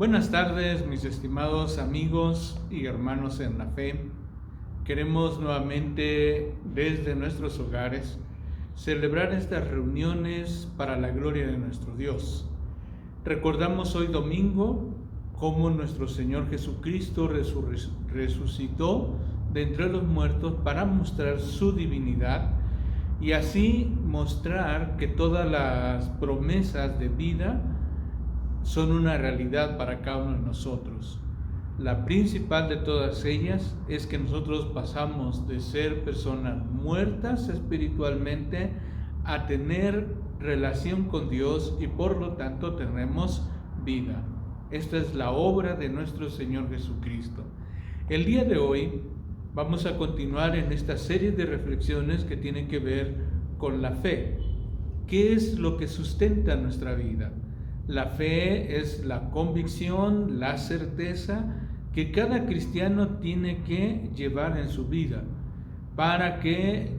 Buenas tardes, mis estimados amigos y hermanos en la fe. Queremos nuevamente desde nuestros hogares celebrar estas reuniones para la gloria de nuestro Dios. Recordamos hoy domingo cómo nuestro Señor Jesucristo resucitó de entre los muertos para mostrar su divinidad y así mostrar que todas las promesas de vida son una realidad para cada uno de nosotros. La principal de todas ellas es que nosotros pasamos de ser personas muertas espiritualmente a tener relación con Dios y por lo tanto tenemos vida. Esta es la obra de nuestro Señor Jesucristo. El día de hoy vamos a continuar en esta serie de reflexiones que tienen que ver con la fe. ¿Qué es lo que sustenta nuestra vida? La fe es la convicción, la certeza que cada cristiano tiene que llevar en su vida para que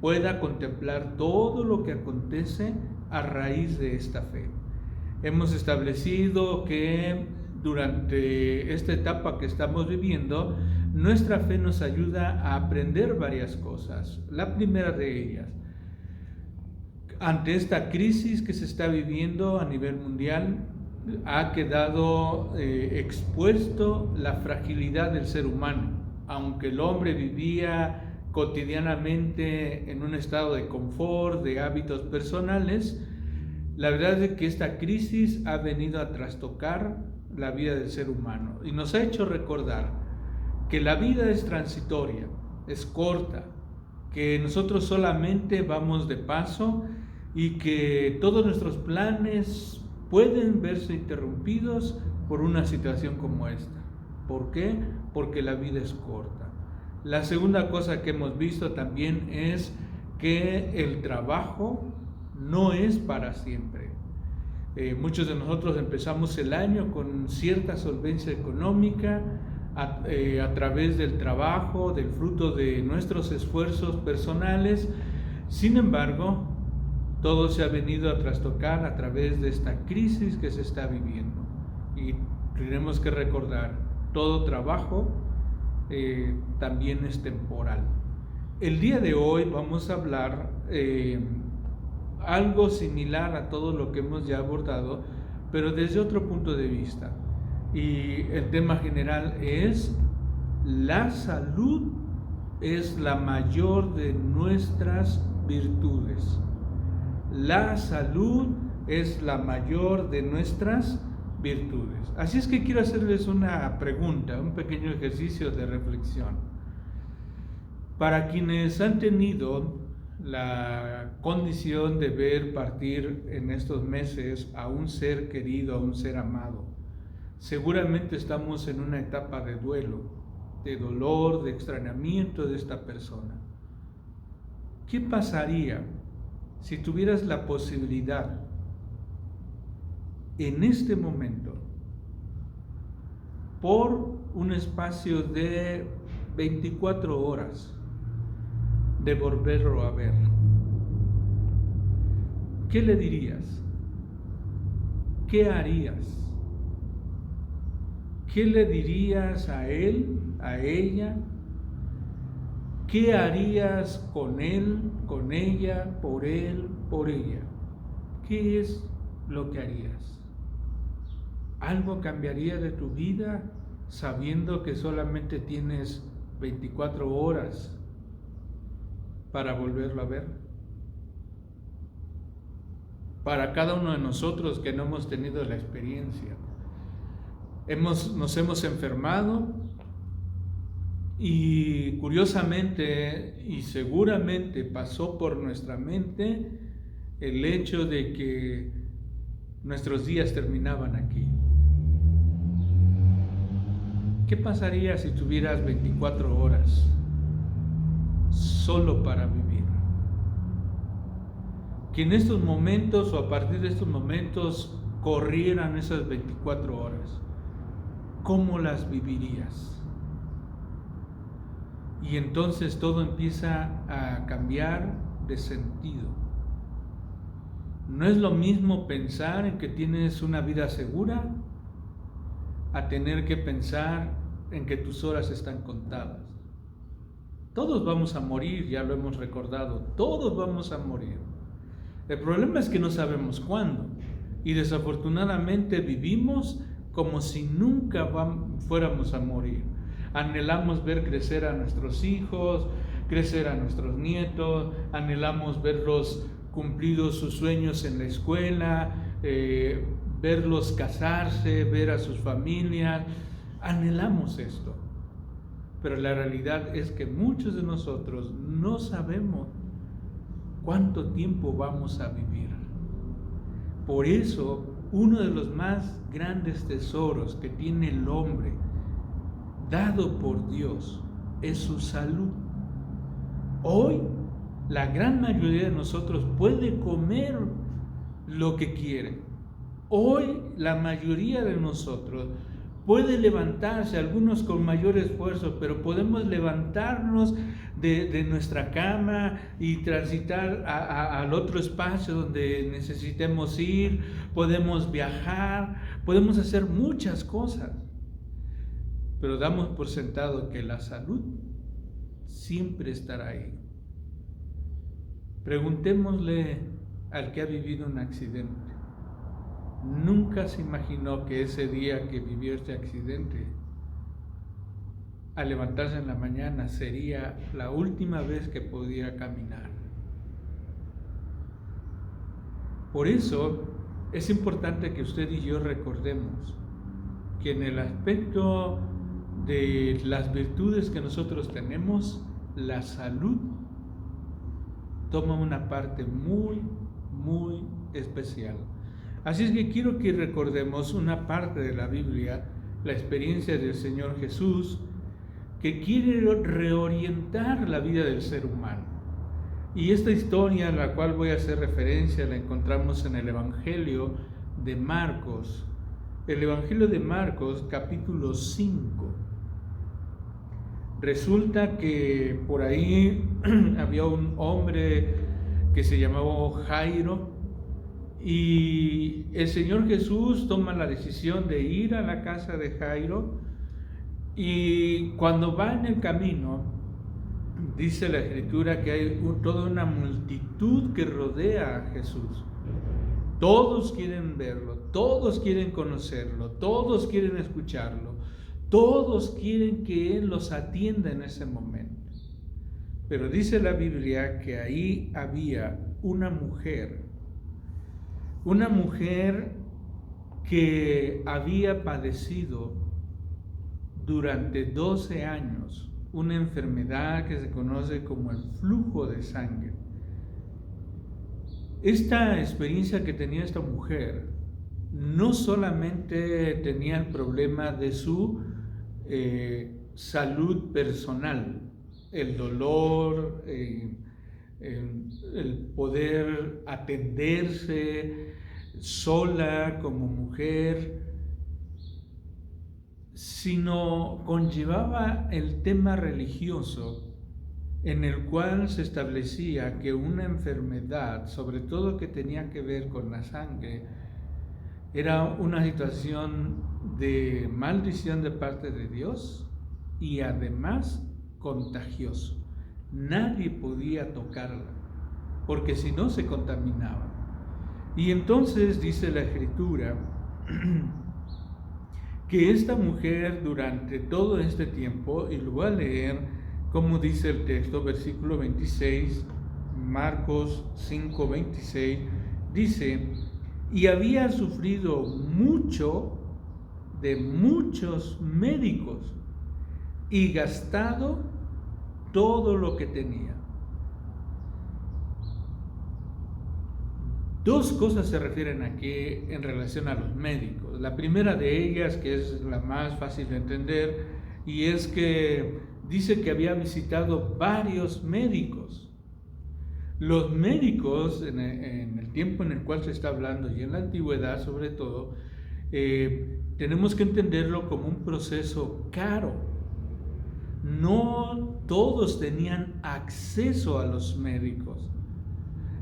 pueda contemplar todo lo que acontece a raíz de esta fe. Hemos establecido que durante esta etapa que estamos viviendo, nuestra fe nos ayuda a aprender varias cosas. La primera de ellas, ante esta crisis que se está viviendo a nivel mundial, ha quedado expuesto la fragilidad del ser humano. Aunque el hombre vivía cotidianamente en un estado de confort, de hábitos personales, la verdad es que esta crisis ha venido a trastocar la vida del ser humano y nos ha hecho recordar que la vida es transitoria, es corta, que nosotros solamente vamos de paso y que todos nuestros planes pueden verse interrumpidos por una situación como esta. ¿Por qué? Porque la vida es corta. La segunda cosa que hemos visto también es que el trabajo no es para siempre. Muchos de nosotros empezamos el año con cierta solvencia económica a través del trabajo, del fruto de nuestros esfuerzos personales. Sin embargo, todo se ha venido a trastocar a través de esta crisis que se está viviendo. Y tenemos que recordar, todo trabajo también es temporal. El día de hoy vamos a hablar algo similar a todo lo que hemos ya abordado, pero desde otro punto de vista. Y el tema general es: la salud es la mayor de nuestras virtudes. La salud es la mayor de nuestras virtudes. Así es que quiero hacerles una pregunta, un pequeño ejercicio de reflexión. Para quienes han tenido la condición de ver partir en estos meses a un ser querido, a un ser amado, seguramente estamos en una etapa de duelo, de dolor, de extrañamiento de esta persona. ¿Qué pasaría si tuvieras la posibilidad en este momento, por un espacio de 24 horas, de volverlo a ver? ¿Qué le dirías? ¿Qué harías? ¿Qué le dirías a él, a ella? ¿Qué harías con él, con ella, por él, por ella? ¿Qué es lo que harías? ¿Algo cambiaría de tu vida sabiendo que solamente tienes 24 horas para volverlo a ver? Para cada uno de nosotros que no hemos tenido la experiencia, nos hemos enfermado. Y curiosamente y seguramente pasó por nuestra mente el hecho de que nuestros días terminaban aquí. ¿Qué pasaría si tuvieras 24 horas solo para vivir? Que en estos momentos o a partir de estos momentos corrieran esas 24 horas. ¿Cómo las vivirías? Y entonces todo empieza a cambiar de sentido. No es lo mismo pensar en que tienes una vida segura a tener que pensar en que tus horas están contadas. Todos vamos a morir, ya lo hemos recordado, todos vamos a morir. El problema es que no sabemos cuándo, y desafortunadamente vivimos como si nunca fuéramos a morir. Anhelamos ver crecer a nuestros hijos, crecer a nuestros nietos, anhelamos verlos cumplidos sus sueños en la escuela, verlos casarse, ver a sus familias. Anhelamos esto, pero la realidad es que muchos de nosotros no sabemos cuánto tiempo vamos a vivir. Por eso, uno de los más grandes tesoros que tiene el hombre, dado por Dios, es su salud. Hoy, la gran mayoría de nosotros puede comer lo que quiere. Hoy, la mayoría de nosotros puede levantarse, algunos con mayor esfuerzo, pero podemos levantarnos de nuestra cama y transitar al otro espacio donde necesitemos ir, podemos viajar, podemos hacer muchas cosas, pero damos por sentado que la salud siempre estará ahí. Preguntémosle al que ha vivido un accidente. Nunca se imaginó que ese día que vivió este accidente, al levantarse en la mañana, sería la última vez que podía caminar. Por eso es importante que usted y yo recordemos que en el aspecto de las virtudes que nosotros tenemos, la salud toma una parte muy, muy especial. Así es que quiero que recordemos una parte de la Biblia, la experiencia del Señor Jesús, que quiere reorientar la vida del ser humano. Y esta historia a la cual voy a hacer referencia la encontramos en el Evangelio de Marcos. El Evangelio de Marcos, capítulo 5. Resulta que por ahí había un hombre que se llamaba Jairo, y el Señor Jesús toma la decisión de ir a la casa de Jairo, y cuando va en el camino, dice la Escritura que hay toda una multitud que rodea a Jesús. Todos quieren verlo, todos quieren conocerlo, todos quieren escucharlo, todos quieren que Él los atienda en ese momento. Pero dice la Biblia que ahí había una mujer que había padecido durante 12 años una enfermedad que se conoce como el flujo de sangre. Esta experiencia que tenía esta mujer no solamente tenía el problema de su salud personal, el dolor, el poder atenderse sola como mujer, sino conllevaba el tema religioso en el cual se establecía que una enfermedad, sobre todo que tenía que ver con la sangre, era una situación de maldición de parte de Dios y además contagioso. Nadie podía tocarla, porque si no se contaminaba. Y entonces dice la Escritura que esta mujer durante todo este tiempo, y lo voy a leer como dice el texto, versículo 26, Marcos 5, 26, dice: y había sufrido mucho de muchos médicos y gastado todo lo que tenía. Dos cosas se refieren aquí en relación a los médicos. La primera de ellas, que es la más fácil de entender, y es que dice que había visitado varios médicos. Los médicos, en el tiempo en el cual se está hablando y en la antigüedad sobre todo, tenemos que entenderlo como un proceso caro. No todos tenían acceso a los médicos.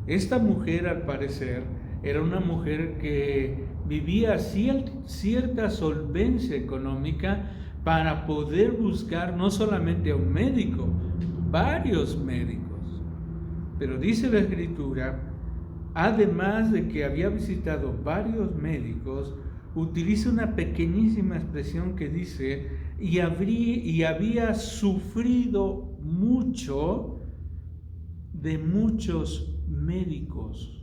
Esta mujer, al parecer, era una mujer que vivía cierta solvencia económica para poder buscar no solamente a un médico, varios médicos. Pero dice la Escritura, además de que había visitado varios médicos, utiliza una pequeñísima expresión que dice, y había sufrido mucho de muchos médicos.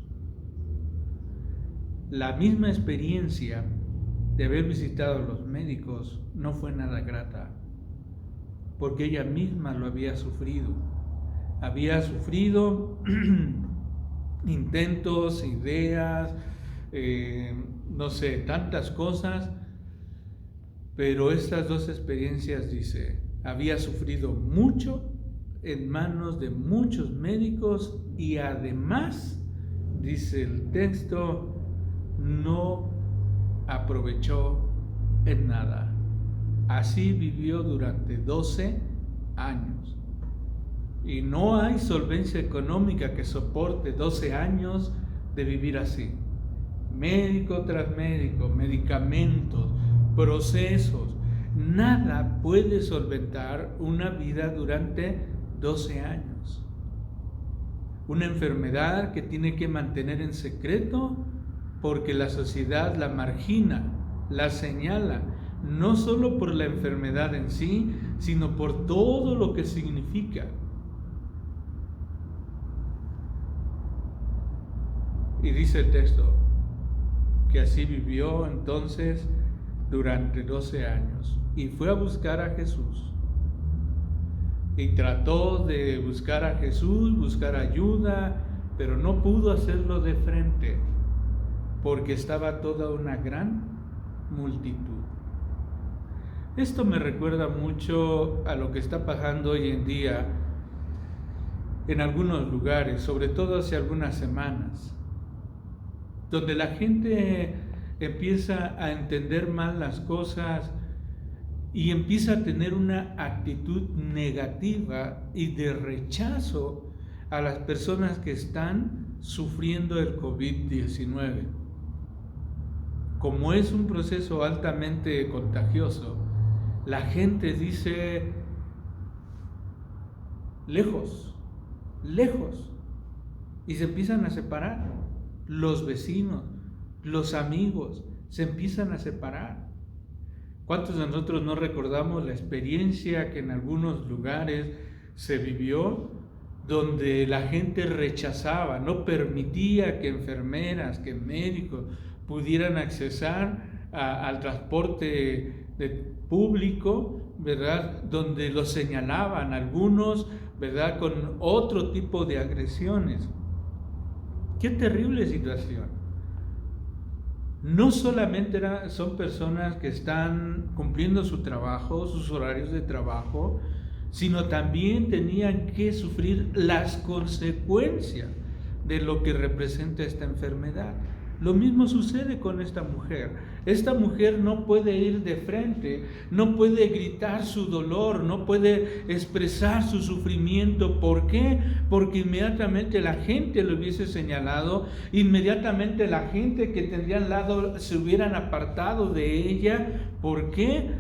La misma experiencia de haber visitado a los médicos no fue nada grata, porque ella misma lo había sufrido. Había sufrido intentos, ideas, no sé, tantas cosas, pero estas dos experiencias, dice, había sufrido mucho en manos de muchos médicos y además, dice el texto, no aprovechó en nada. Así vivió durante 12 años. Y no hay solvencia económica que soporte 12 años de vivir así. Médico tras médico, medicamentos, procesos. Nada puede solventar una vida durante 12 años. Una enfermedad que tiene que mantener en secreto porque la sociedad la margina, la señala, no solo por la enfermedad en sí, sino por todo lo que significa. Y dice el texto que así vivió entonces durante 12 años y fue a buscar a Jesús. Y trató de buscar a Jesús, buscar ayuda, pero no pudo hacerlo de frente, porque estaba toda una gran multitud. Esto me recuerda mucho a lo que está pasando hoy en día en algunos lugares, sobre todo hace algunas semanas, donde la gente empieza a entender mal las cosas y empieza a tener una actitud negativa y de rechazo a las personas que están sufriendo el COVID-19. Como es un proceso altamente contagioso, la gente dice, lejos, lejos, y se empiezan a separar. Los vecinos, los amigos, se empiezan a separar. ¿Cuántos de nosotros no recordamos la experiencia que en algunos lugares se vivió, donde la gente rechazaba, no permitía que enfermeras, que médicos pudieran accesar al transporte público, ¿verdad? Donde los señalaban algunos, ¿verdad? Con otro tipo de agresiones. ¡Qué terrible situación! No solamente son personas que están cumpliendo su trabajo, sus horarios de trabajo, sino también tenían que sufrir las consecuencias de lo que representa esta enfermedad. Lo mismo sucede con esta mujer. Esta mujer no puede ir de frente, no puede gritar su dolor, no puede expresar su sufrimiento. ¿Por qué? Porque inmediatamente la gente lo hubiese señalado, inmediatamente la gente que tendría al lado se hubieran apartado de ella. ¿Por qué?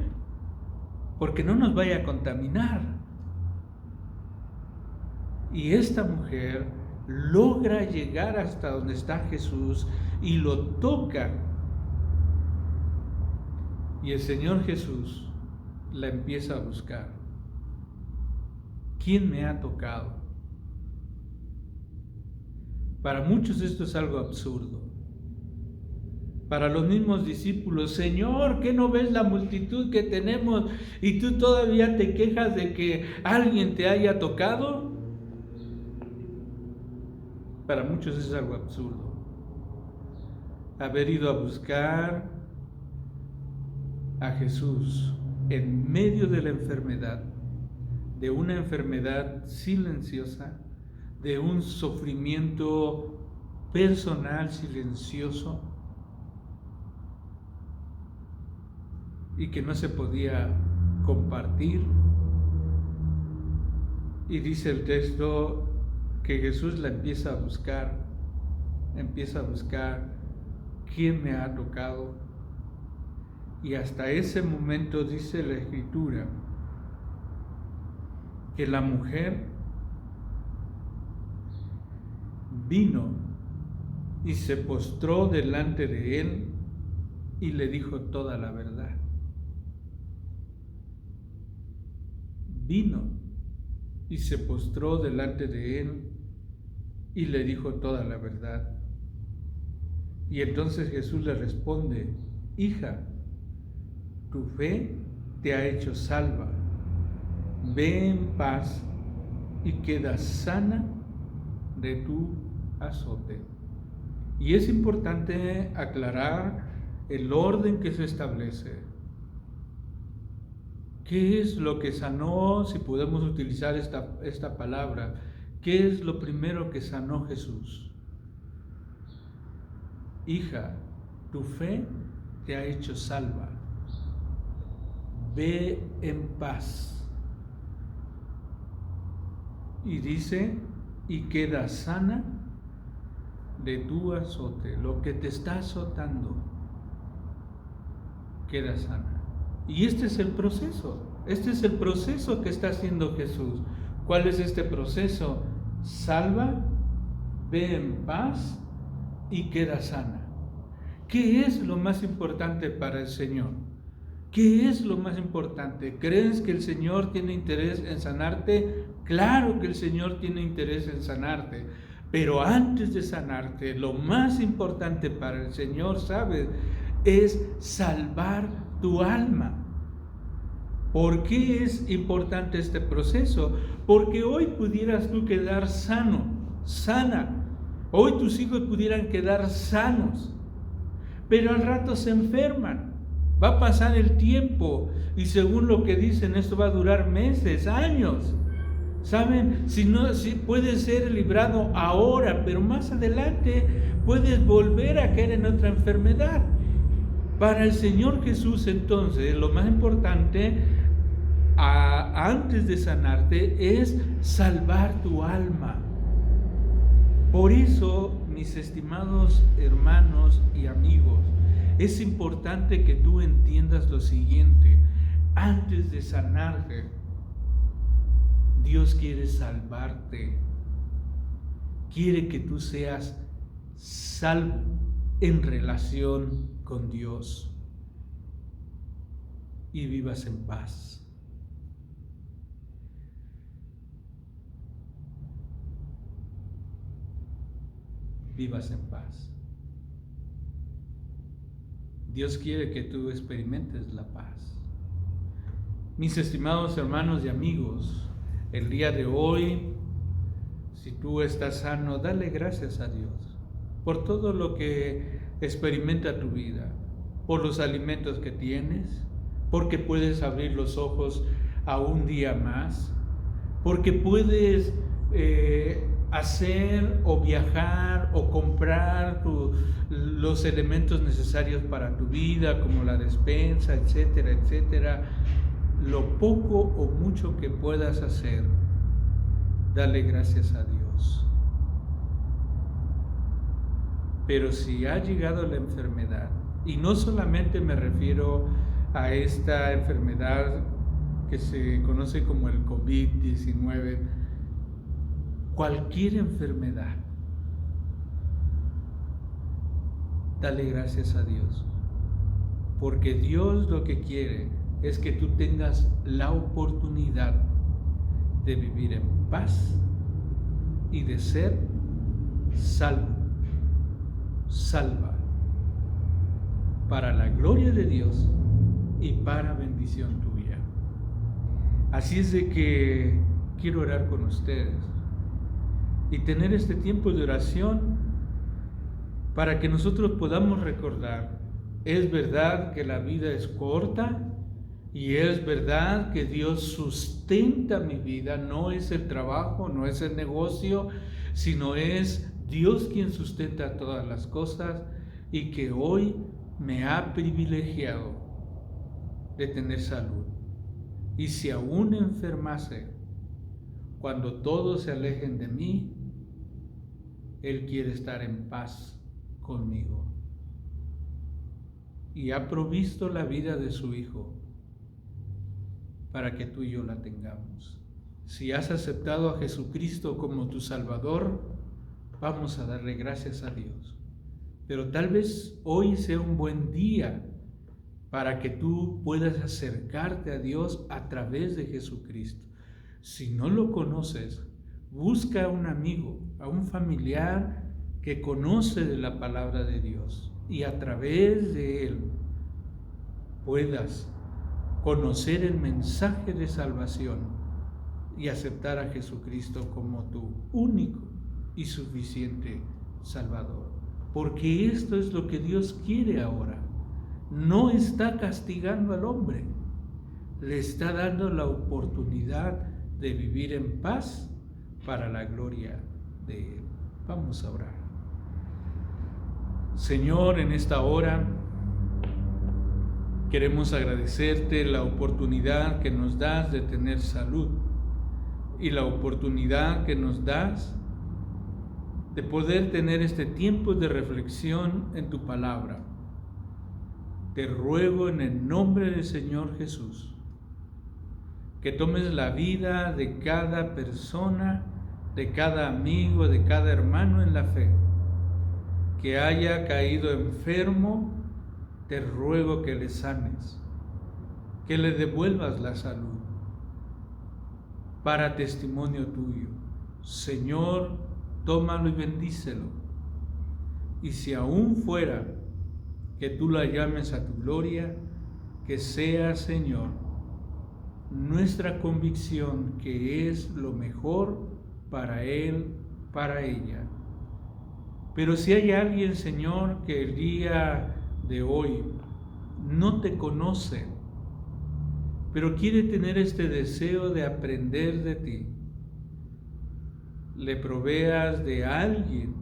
Porque no nos vaya a contaminar. Y esta mujer logra llegar hasta donde está Jesús y lo toca. Y el Señor Jesús la empieza a buscar. ¿Quién me ha tocado? Para muchos esto es algo absurdo. Para los mismos discípulos, Señor, ¿qué no ves la multitud que tenemos y tú todavía te quejas de que alguien te haya tocado? Para muchos es algo absurdo. Haber ido a buscar a Jesús en medio de la enfermedad, de una enfermedad silenciosa, de un sufrimiento personal silencioso y que no se podía compartir. Y dice el texto que Jesús la empieza a buscar ¿quién me ha tocado? Y hasta ese momento dice la Escritura que la mujer vino y se postró delante de él y le dijo toda la verdad. Vino y se postró delante de él y le dijo toda la verdad. Y entonces Jesús le responde: hija, tu fe te ha hecho salva. Ve en paz y queda sana de tu azote. Y es importante aclarar el orden que se establece. ¿Qué es lo que sanó, si podemos utilizar esta palabra? ¿Qué es lo primero que sanó Jesús? Hija, tu fe te ha hecho salva. Ve en paz. Y dice, y queda sana de tu azote. Lo que te está azotando, queda sana. Y este es el proceso que está haciendo Jesús. ¿Cuál es este proceso? Salva, ve en paz y queda sana. ¿Qué es lo más importante para el Señor? ¿Qué es lo más importante? ¿Crees que el Señor tiene interés en sanarte? Claro que el Señor tiene interés en sanarte. Pero antes de sanarte, lo más importante para el Señor, ¿sabes?, es salvar tu alma. ¿Por qué es importante este proceso? Porque hoy pudieras tú quedar sano, sana. Hoy tus hijos pudieran quedar sanos, pero al rato se enferman. Va a pasar el tiempo y según lo que dicen, esto va a durar meses, años. ¿Saben? Si puedes ser librado ahora, pero más adelante puedes volver a caer en otra enfermedad. Para el Señor Jesús, entonces, lo más importante antes de sanarte es salvar tu alma. Por eso, mis estimados hermanos y amigos, es importante que tú entiendas lo siguiente: antes de sanarte, Dios quiere salvarte, quiere que tú seas salvo en relación con Dios y vivas en paz. Vivas en paz. Dios quiere que tú experimentes la paz. Mis estimados hermanos y amigos, el día de hoy, si tú estás sano, dale gracias a Dios por todo lo que experimenta tu vida, por los alimentos que tienes, porque puedes abrir los ojos a un día más, porque puedes hacer o viajar o comprar los elementos necesarios para tu vida, como la despensa, etcétera, etcétera. Lo poco o mucho que puedas hacer, dale gracias a Dios. Pero si ha llegado la enfermedad, y no solamente me refiero a esta enfermedad que se conoce como el COVID-19, cualquier enfermedad, dale gracias a Dios, porque Dios lo que quiere es que tú tengas la oportunidad de vivir en paz y de ser salvo, salva, para la gloria de Dios y para bendición tuya. Así es de que quiero orar con ustedes y tener este tiempo de oración para que nosotros podamos recordar: es verdad que la vida es corta y es verdad que Dios sustenta mi vida, no es el trabajo, no es el negocio, sino es Dios quien sustenta todas las cosas, y que hoy me ha privilegiado de tener salud. Y si aún enfermase, cuando todos se alejen de mí, Él quiere estar en paz conmigo. y ha provisto la vida de su Hijo para que tú y yo la tengamos. Si has aceptado a Jesucristo como tu Salvador, vamos a darle gracias a Dios. Pero tal vez hoy sea un buen día para que tú puedas acercarte a Dios a través de Jesucristo. Si no lo conoces, busca a un amigo, a un familiar que conoce de la palabra de Dios y a través de él puedas conocer el mensaje de salvación y aceptar a Jesucristo como tu único y suficiente Salvador. Porque esto es lo que Dios quiere ahora. No está castigando al hombre, le está dando la oportunidad de vivir en paz para la gloria de Él. Vamos a orar. Señor, en esta hora queremos agradecerte la oportunidad que nos das de tener salud y la oportunidad que nos das de poder tener este tiempo de reflexión en tu palabra. Te ruego en el nombre del Señor Jesús que tomes la vida de cada persona, de cada amigo, de cada hermano en la fe, que haya caído enfermo. Te ruego que le sanes, que le devuelvas la salud, para testimonio tuyo. Señor, tómalo y bendícelo. Y si aún fuera que tú la llames a tu gloria, que sea, Señor, nuestra convicción que es lo mejor para él, para ella. Pero si hay alguien, Señor, que el día de hoy no te conoce, pero quiere tener este deseo de aprender de ti, le proveas de alguien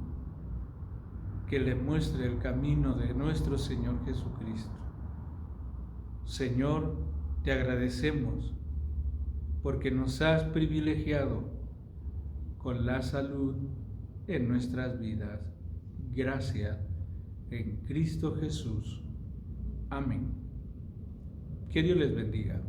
que le muestre el camino de nuestro Señor Jesucristo. Señor, te agradecemos porque nos has privilegiado con la salud en nuestras vidas. Gracias en Cristo Jesús. Amén. Que Dios les bendiga.